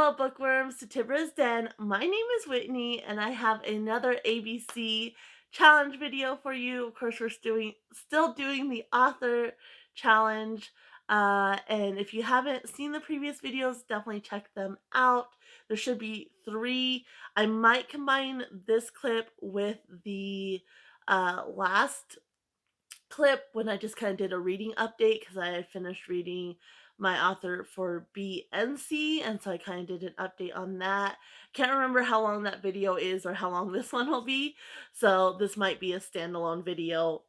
Hello, bookworms, to Tibra's Den. My name is Whitney, and I have another ABC challenge video for you. Of course, we're still doing the author challenge. And if you haven't seen the previous videos, definitely check them out. There should be three. I might combine this clip with the last clip when I just kind of did a reading update because I had finished reading my author for B and C, and so I kind of did an update on that. Can't remember how long that video is or how long this one will be, so this might be a standalone video,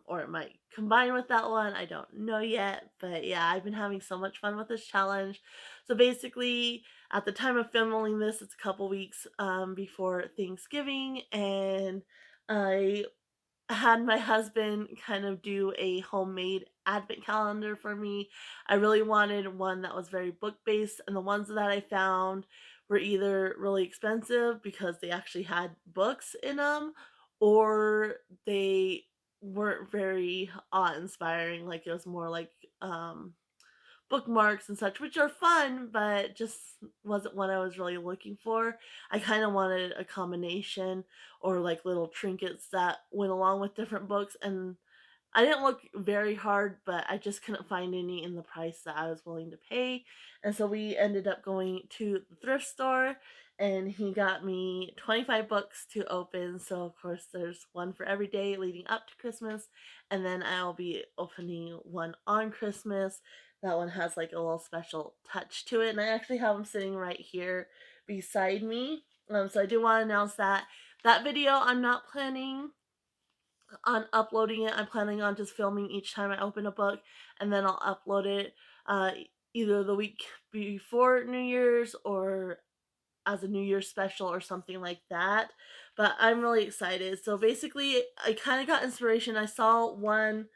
or it might combine with that one. I don't know yet, but yeah, I've been having so much fun with this challenge. So basically, at the time of filming this, it's a couple weeks before Thanksgiving, and I had my husband kind of do a homemade advent calendar for me. I really wanted one that was very book based, and the ones that I found were either really expensive because they actually had books in them, or they weren't very awe inspiring. Like it was more like bookmarks and such, which are fun, but just wasn't what I was really looking for. I kind of wanted a combination or like little trinkets that went along with different books, and I didn't look very hard, but I just couldn't find any in the price that I was willing to pay. And so we ended up going to the thrift store, and he got me 25 books to open. So, of course, there's one for every day leading up to Christmas, and then I'll be opening one on Christmas. That one has like a little special touch to it, and I actually have them sitting right here beside me. So I do want to announce that video I'm not planning on uploading it. I'm planning on just filming each time I open a book, and then I'll upload it either the week before New Year's or as a New Year's special or something like that. But I'm really excited. So basically, I kind of got inspiration. I saw one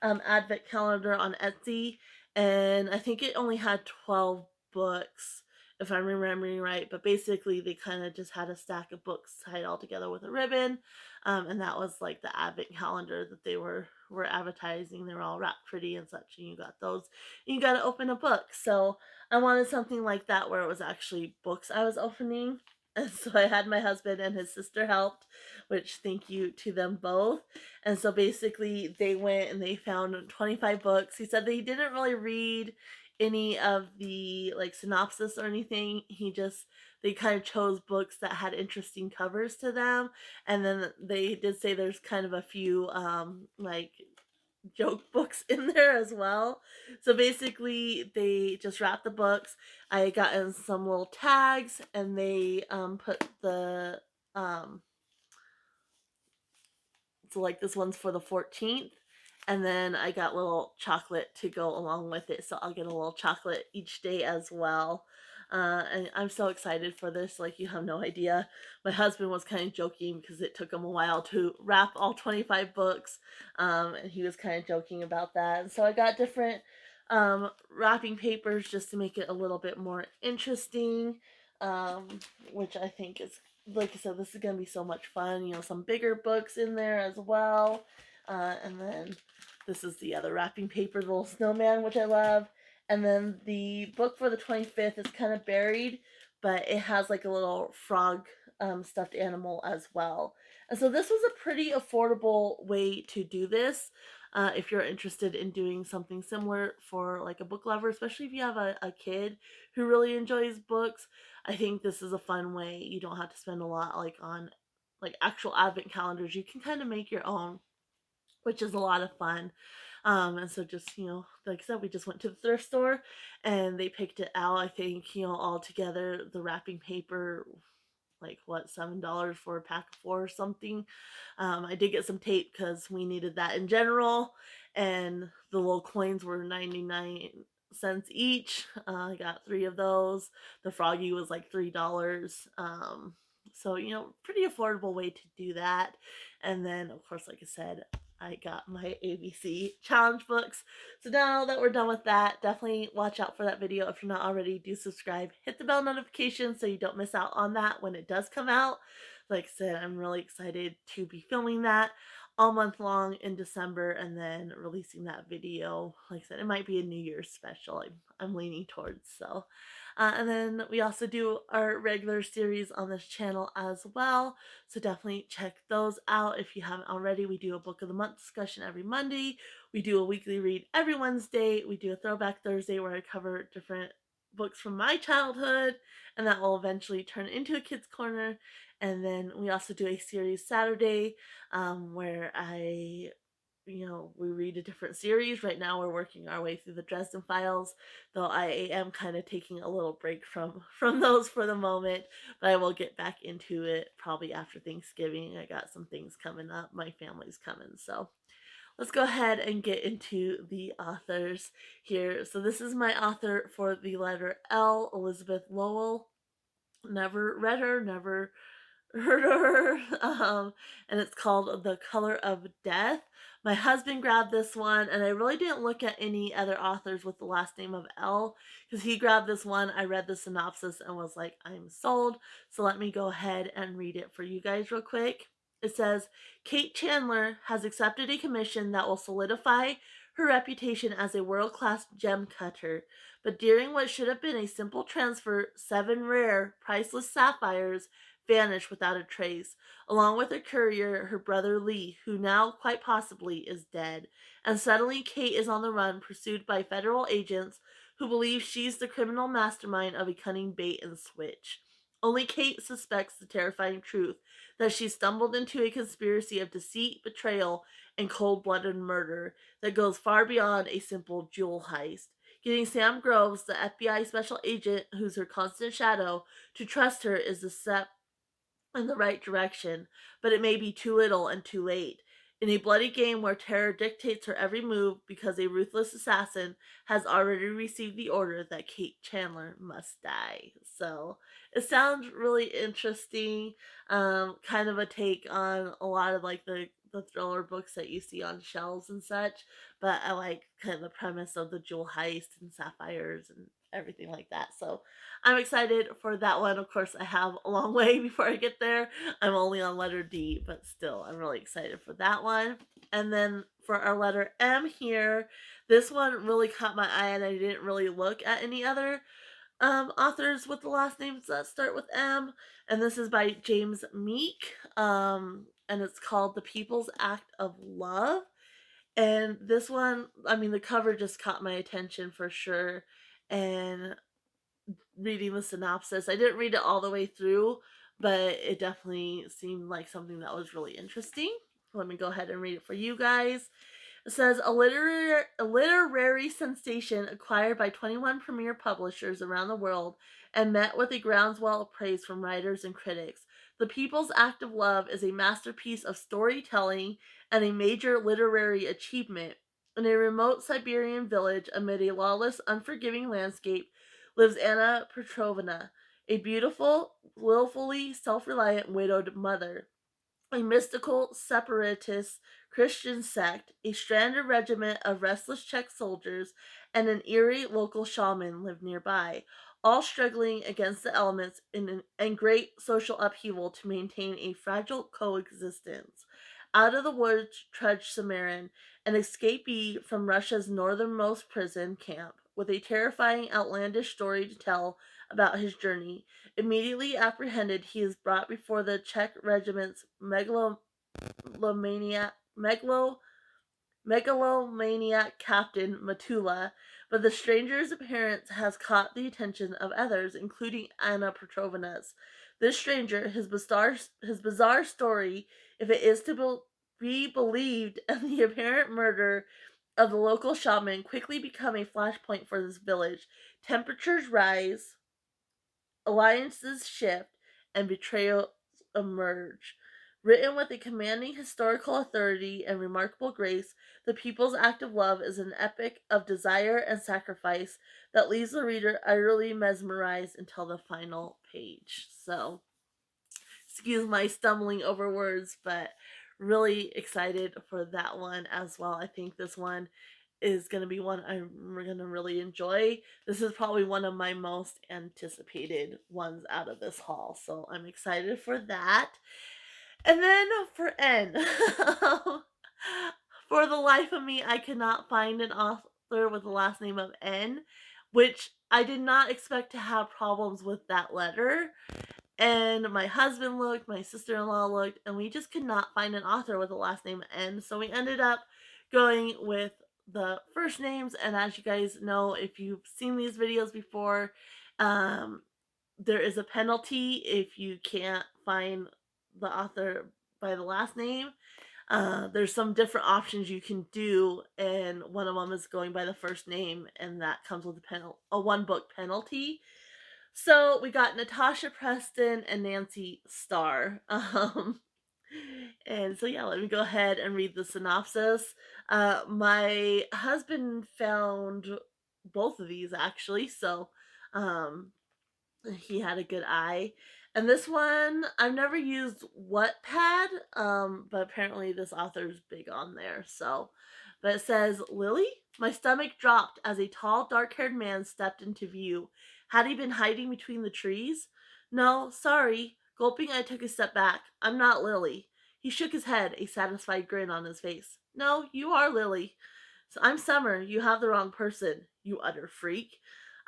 advent calendar on Etsy, and I think it only had 12 books, if I'm remembering right. But basically, they kind of just had a stack of books tied all together with a ribbon, and that was like the advent calendar that they were advertising. They were all wrapped pretty and such, and you got those. And you got to open a book. So I wanted something like that where it was actually books I was opening. And so I had my husband and his sister helped, which thank you to them both. And so basically they went and they found 25 books. He said they didn't really read any of the like synopsis or anything. They kind of chose books that had interesting covers to them. And then they did say there's kind of a few like joke books in there as well. So basically, they just wrapped the books. I got in some little tags, and they put the so like this one's for the 14th. And then I got little chocolate to go along with it. So I'll get a little chocolate each day as well. And I'm so excited for this. Like, you have no idea. My husband was kind of joking because it took him a while to wrap all 25 books. And he was kind of joking about that. And so I got different wrapping papers just to make it a little bit more interesting, which I think is, like I said, this is gonna be so much fun. You know, some bigger books in there as well. And then this is the other wrapping paper, the little snowman, which I love. And then the book for the 25th is kind of buried, but it has like a little frog stuffed animal as well. And so this was a pretty affordable way to do this. If you're interested in doing something similar for like a book lover, especially if you have a kid who really enjoys books, I think this is a fun way. You don't have to spend a lot like on like actual advent calendars. You can kind of make your own, which is a lot of fun. And so just, like I said, we just went to the thrift store and they picked it out. I think, all together, the wrapping paper, like what, $7 for a pack of four or something. I did get some tape because we needed that in general. And the little coins were 99 cents each. I got three of those. The froggy was like $3. So, pretty affordable way to do that. And then, of course, like I said, I got my ABC challenge books. So now that we're done with that, definitely watch out for that video. If you're not already, do subscribe. Hit the bell notification so you don't miss out on that when it does come out. Like I said, I'm really excited to be filming that all month long in December and then releasing that video. Like I said, it might be a New Year's special. I'm leaning towards. So And then we also do our regular series on this channel as well. So definitely check those out if you haven't already. We do a book of the month discussion every Monday. We do a weekly read every Wednesday. We do a throwback Thursday where I cover different books from my childhood, and that will eventually turn into a kids corner. And then we also do a series Saturday, where we read a different series. Right now, we're working our way through the Dresden Files, though I am kind of taking a little break from those for the moment. But I will get back into it probably after Thanksgiving. I got some things coming up. My family's coming, so let's go ahead and get into the authors here. So this is my author for the letter L, Elizabeth Lowell. Never read her, never heard of her, and it's called The Color of Death. My husband grabbed this one, and I really didn't look at any other authors with the last name of L because he grabbed this one. I read the synopsis and was like, I'm sold. So let me go ahead and read it for you guys real quick. It says, Kate Chandler has accepted a commission that will solidify her reputation as a world-class gem cutter. But during what should have been a simple transfer, 7 rare, priceless sapphires vanished without a trace, along with her courier, her brother Lee, who now, quite possibly, is dead. And suddenly Kate is on the run, pursued by federal agents who believe she's the criminal mastermind of a cunning bait and switch. Only Kate suspects the terrifying truth that she stumbled into a conspiracy of deceit, betrayal, and cold-blooded murder that goes far beyond a simple jewel heist. Getting Sam Groves, the FBI special agent who's her constant shadow, to trust her is the step in the right direction, but it may be too little and too late. In a bloody game where terror dictates her every move because a ruthless assassin has already received the order that Kate Chandler must die. So it sounds really interesting. Kind of a take on a lot of like the thriller books that you see on shelves and such. But I like kind of the premise of the jewel heist and sapphires and everything like that. So I'm excited for that one. Of course, I have a long way before I get there. I'm only on letter D, but still, I'm really excited for that one. And then for our letter M here, this one really caught my eye, and I didn't really look at any other authors with the last names that start with M. And this is by James Meek, and it's called The People's Act of Love. And this one, I mean, the cover just caught my attention for sure. And reading the synopsis. I didn't read it all the way through, but it definitely seemed like something that was really interesting. Let me go ahead and read it for you guys. It says a literary sensation acquired by 21 premier publishers around the world and met with a groundswell of praise from writers and critics. The People's Act of Love is a masterpiece of storytelling and a major literary achievement. In a remote Siberian village amid a lawless, unforgiving landscape lives Anna Petrovna, a beautiful, willfully self-reliant widowed mother. A mystical separatist Christian sect, a stranded regiment of restless Czech soldiers, and an eerie local shaman live nearby, all struggling against the elements and great social upheaval to maintain a fragile coexistence. Out of the woods trudged Samarin, an escapee from Russia's northernmost prison camp, with a terrifying, outlandish story to tell about his journey. Immediately apprehended, he is brought before the Czech regiment's megalomaniac captain Matula, but the stranger's appearance has caught the attention of others, including Anna Petrovna's. This stranger, his bizarre story, if it is to be believed, and the apparent murder of the local shaman quickly become a flashpoint for this village. Temperatures rise, alliances shift, and betrayals emerge. Written with a commanding historical authority and remarkable grace, The People's Act of Love is an epic of desire and sacrifice that leaves the reader utterly mesmerized until the final page. So, excuse my stumbling over words, but really excited for that one as well. I think this one is going to be one I'm going to really enjoy. This is probably one of my most anticipated ones out of this haul, so I'm excited for that. And then for N, for the life of me, I cannot find an author with the last name of N, which I did not expect to have problems with that letter. And my husband looked, my sister-in-law looked, and we just could not find an author with a last name N. So we ended up going with the first names. And as you guys know, if you've seen these videos before, um, there is a penalty if you can't find the author by the last name. There's some different options you can do, and one of them is going by the first name, and that comes with a one book penalty. So we got Natasha Preston and Nancy Starr. And so yeah, let me go ahead and read the synopsis. My husband found both of these actually, so um, he had a good eye. And this one, I've never used Wattpad, but apparently this author's big on there. So, but it says, Lily? My stomach dropped as a tall, dark haired man stepped into view. Had he been hiding between the trees? No, sorry. Gulping, I took a step back. I'm not Lily. He shook his head, a satisfied grin on his face. No, you are Lily. So I'm Summer. You have the wrong person, you utter freak.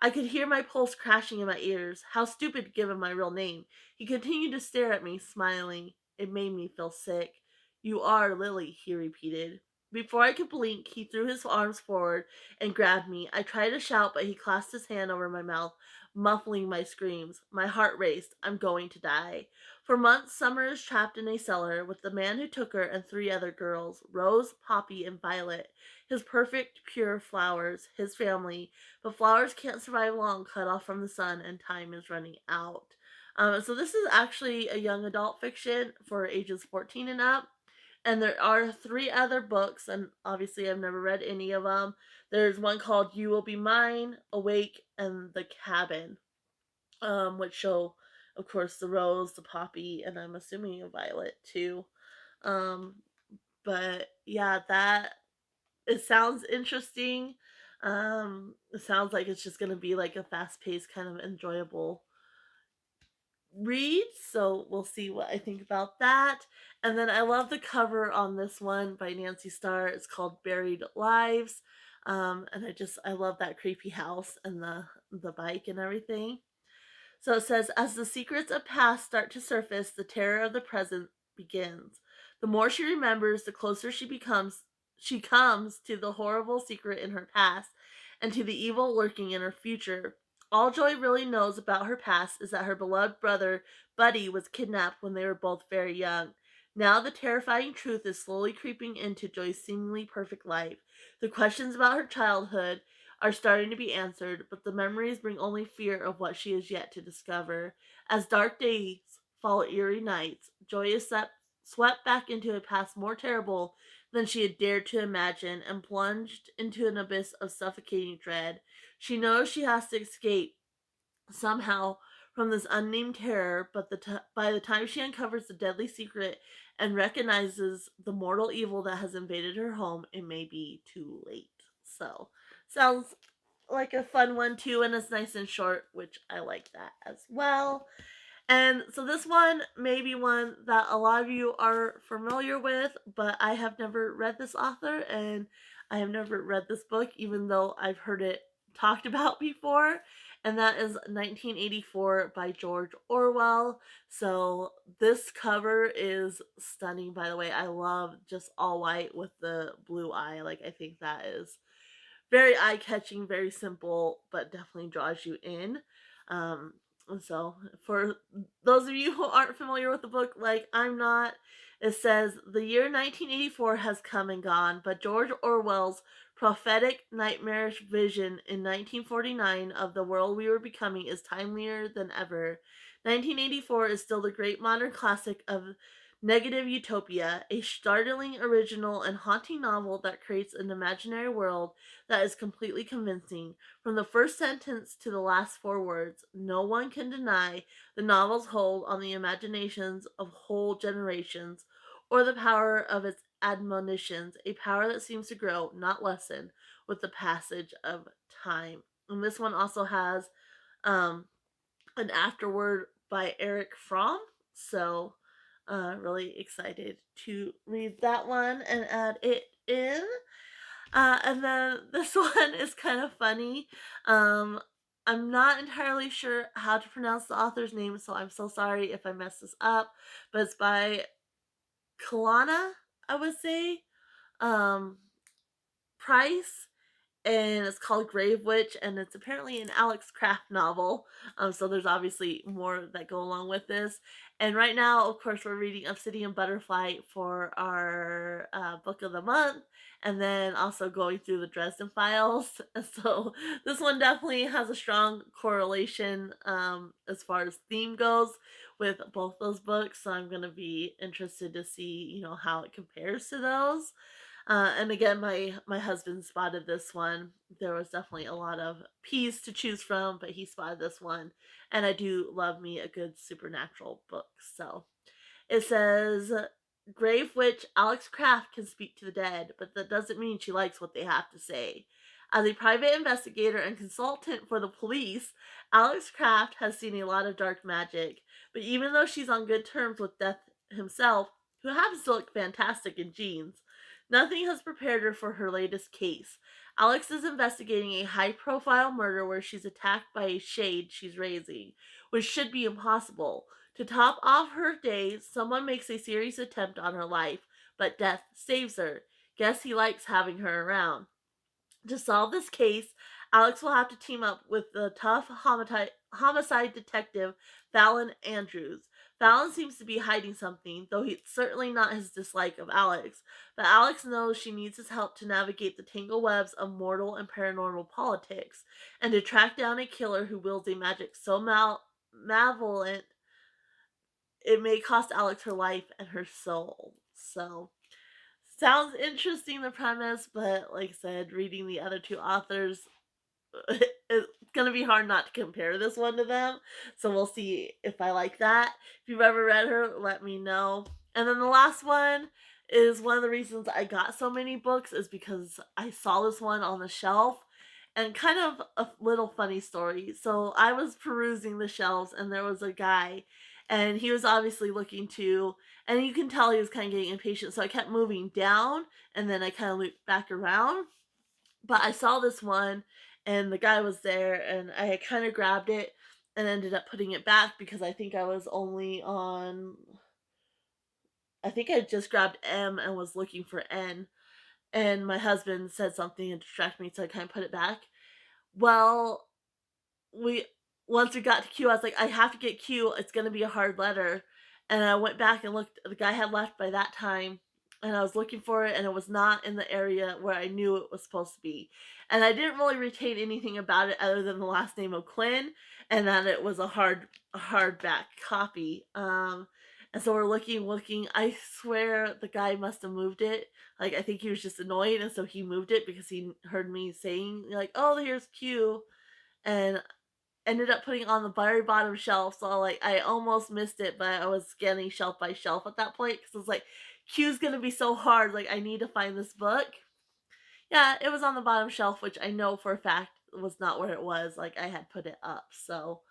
I could hear my pulse crashing in my ears. How stupid given my real name. He continued to stare at me, smiling. It made me feel sick. You are Lily, he repeated. Before I could blink, he threw his arms forward and grabbed me. I tried to shout, but he clasped his hand over my mouth, muffling my screams. My heart raced. I'm going to die. For months, Summer is trapped in a cellar with the man who took her and three other girls, Rose, Poppy, and Violet. His perfect, pure flowers, his family, but flowers can't survive long, cut off from the sun, and time is running out. So this is actually a young adult fiction for ages 14 and up. And there are three other books, and obviously I've never read any of them. There's one called You Will Be Mine, Awake, and The Cabin, which show, of course, the rose, the poppy, and I'm assuming a violet too. Um, but yeah, that it sounds interesting. It sounds like it's just gonna be like a fast paced, kind of enjoyable read. So we'll see what I think about that. And then I love the cover on this one by Nancy Starr. It's called Buried Lives. And I love that creepy house and the bike and everything. So it says, as the secrets of past start to surface, the terror of the present begins. The more she remembers, the closer she comes to the horrible secret in her past and to the evil lurking in her future. All Joy really knows about her past is that her beloved brother, Buddy, was kidnapped when they were both very young. Now the terrifying truth is slowly creeping into Joy's seemingly perfect life. The questions about her childhood are starting to be answered, but the memories bring only fear of what she is yet to discover. As dark days follow eerie nights, Joy is swept back into a past more terrible than she had dared to imagine and plunged into an abyss of suffocating dread. She knows she has to escape somehow from this unnamed terror, but by the time she uncovers the deadly secret and recognizes the mortal evil that has invaded her home, it may be too late. So, sounds like a fun one too, and it's nice and short, which I like that as well. And so this one may be one that a lot of you are familiar with, but I have never read this author and I have never read this book, even though I've heard it talked about before. And that is 1984 by George Orwell. So this cover is stunning, by the way. I love just all white with the blue eye. Like, I think that is very eye catching, very simple, but definitely draws you in. Um, so, for those of you who aren't familiar with the book, like I'm not, it says the year 1984 has come and gone, but George Orwell's prophetic, nightmarish vision in 1949 of the world we were becoming is timelier than ever. 1984 is still the great modern classic of negative utopia, a startling, original, and haunting novel that creates an imaginary world that is completely convincing. From the first sentence to the last four words, no one can deny the novel's hold on the imaginations of whole generations or the power of its admonitions, a power that seems to grow, not lessen, with the passage of time. And this one also has um, an afterword by Eric Fromm. So, really excited to read that one and add it in. And then this one is kind of funny. Um, I'm not entirely sure how to pronounce the author's name, so I'm so sorry if I mess this up, but it's by Kalana, I would say. Um, Price, and it's called Grave Witch, and it's apparently an Alex Craft novel. So there's obviously more that go along with this. And right now, of course, we're reading Obsidian Butterfly for our book of the month, and then also going through the Dresden Files. So this one definitely has a strong correlation as far as theme goes with both those books. So I'm going to be interested to see, how it compares to those. And again, my husband spotted this one. There was definitely a lot of P's to choose from, but he spotted this one, and I do love me a good supernatural book. So it says, Grave Witch Alex Craft can speak to the dead, but that doesn't mean she likes what they have to say. As a private investigator and consultant for the police, Alex Craft has seen a lot of dark magic, but even though she's on good terms with Death himself, who happens to look fantastic in jeans, nothing has prepared her for her latest case. Alex is investigating a high profile murder where she's attacked by a shade she's raising, which should be impossible. To top off her day, someone makes a serious attempt on her life, but Death saves her. Guess he likes having her around. To solve this case, Alex will have to team up with the tough homicide detective Fallon Andrews. Fallon seems to be hiding something, though he's certainly not his dislike of Alex. But Alex knows she needs his help to navigate the tangle webs of mortal and paranormal politics, and to track down a killer who wields a magic so malevolent it may cost Alex her life and her soul. So, sounds interesting, the premise, but like I said, reading the other two authors, it's gonna be hard not to compare this one to them. So we'll see if I like that. If you've ever read her, let me know. And then the last one is one of the reasons I got so many books is because I saw this one on the shelf. And kind of a little funny story. So I was perusing the shelves and there was a guy and he was obviously looking to, and you can tell he was kind of getting impatient. So I kept moving down and then I kind of looped back around, but I saw this one and the guy was there and I kind of grabbed it and ended up putting it back because I think I was only on, I think I just grabbed M and was looking for N. And my husband said something and distracted me, so I kind of put it back. Well, we once we got to Q, I was like, I have to get Q. It's gonna be a hard letter. And I went back and looked. The guy had left by that time, and I was looking for it, and it was not in the area where I knew it was supposed to be. And I didn't really retain anything about it other than the last name of Quinn, and that it was a hardback copy. And so we're looking. I swear the guy must have moved it. Like I think he was just annoyed, and so he moved it because he heard me saying like, "Oh, here's Q," and ended up putting on the very bottom shelf. So like I almost missed it, but I was scanning shelf by shelf at that point because I was like, Q's gonna be so hard. Like I need to find this book. Yeah, it was on the bottom shelf, which I know for a fact was not where it was. Like I had put it up. So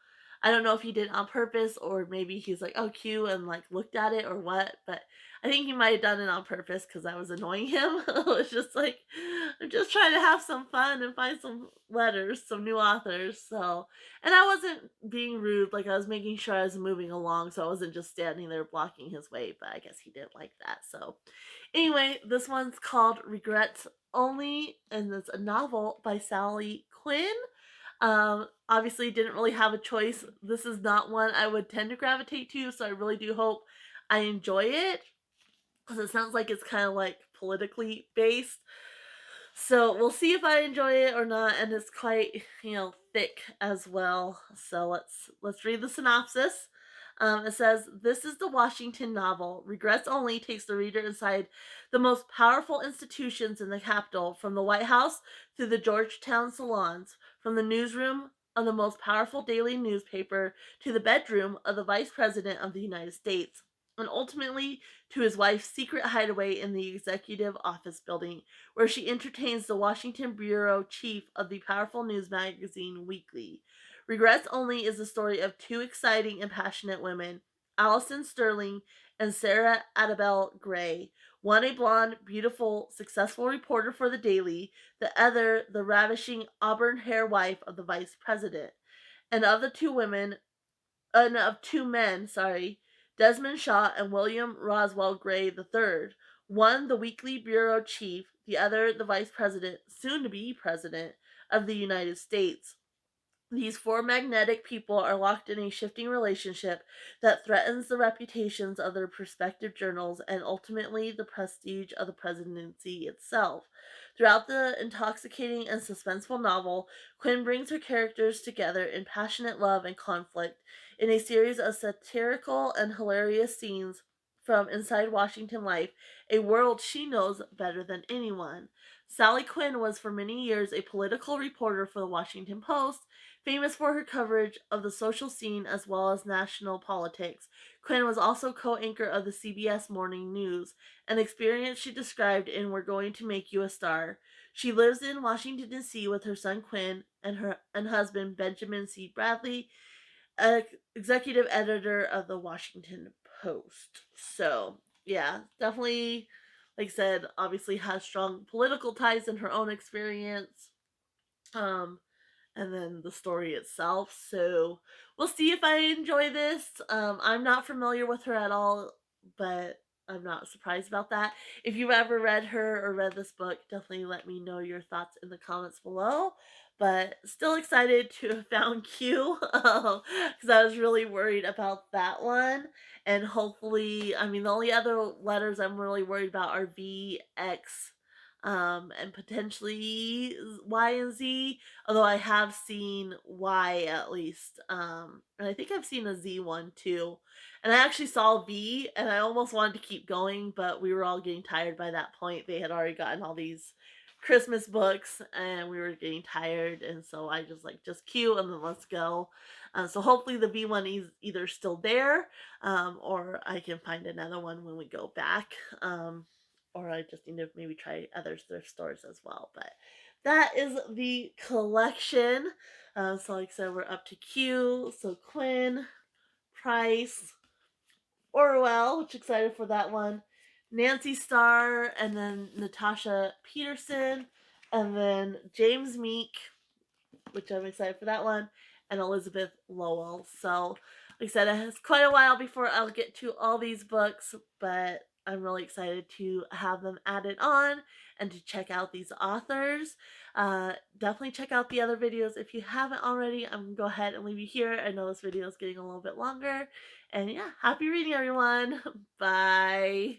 I don't know if he did it on purpose or maybe he's like, oh, Q, and like looked at it or what. But I think he might have done it on purpose because I was annoying him. I was just like, I'm just trying to have some fun and find some letters, some new authors. So, and I wasn't being rude. Like I was making sure I was moving along. So I wasn't just standing there blocking his way. But I guess he didn't like that. So anyway, this one's called Regrets Only, and it's a novel by Sally Quinn. Obviously didn't really have a choice. This is not one I would tend to gravitate to, so I really do hope I enjoy it because it sounds like it's kind of like politically based. So we'll see if I enjoy it or not, and it's quite thick as well. So let's read the synopsis. It says, "This is the Washington novel. Regrets Only takes the reader inside the most powerful institutions in the capital, from the White House to the Georgetown salons, from the newsroom of the most powerful daily newspaper to the bedroom of the Vice President of the United States, and ultimately to his wife's secret hideaway in the executive office building, where she entertains the Washington bureau chief of the powerful news magazine Weekly. Regrets Only is the story of two exciting and passionate women, Allison Sterling and Sarah Adabel Gray. One a blonde, beautiful, successful reporter for the Daily, the other the ravishing auburn hair wife of the vice president. and of the two women, and of two men, sorry, Desmond Shaw and William Roswell Gray III, one the weekly bureau chief, the other the vice president, soon to be president, of the United States. These four magnetic people are locked in a shifting relationship that threatens the reputations of their prospective journals and ultimately the prestige of the presidency itself. Throughout the intoxicating and suspenseful novel, Quinn brings her characters together in passionate love and conflict in a series of satirical and hilarious scenes from inside Washington life, a world she knows better than anyone. Sally Quinn was for many years a political reporter for the Washington Post, famous for her coverage of the social scene as well as national politics. Quinn was also co-anchor of the CBS Morning News, an experience she described in We're Going to Make You a Star. She lives in Washington, D.C. with her son Quinn and husband Benjamin C. Bradley, executive editor of the Washington Post. So, yeah, definitely, like I said, obviously has strong political ties in her own experience. Um, and then the story itself. So we'll see if I enjoy this. I'm not familiar with her at all, but I'm not surprised about that. If you've ever read her or read this book, definitely let me know your thoughts in the comments below. But still excited to have found Q because I was really worried about that one. And hopefully, I mean, the only other letters I'm really worried about are V, X, and potentially Y and Z. Although I have seen Y at least. And I think I've seen a Z one too. And I actually saw V and I almost wanted to keep going, but we were all getting tired by that point. They had already gotten all these Christmas books and we were getting tired, and so I just like just Q and then let's go. So hopefully the V one is either still there, or I can find another one when we go back. Or I just need to maybe try other thrift stores as well. But that is the collection. So like I said, we're up to Q. So Quinn, Price, Orwell, which excited for that one. Nancy Starr, and then Natasha Peterson, and then James Meek, which I'm excited for that one, and Elizabeth Lowell. So, like I said, it's quite a while before I'll get to all these books, but I'm really excited to have them added on and to check out these authors. Definitely check out the other videos if you haven't already. I'm going to go ahead and leave you here. I know this video is getting a little bit longer. And yeah, happy reading, everyone. Bye.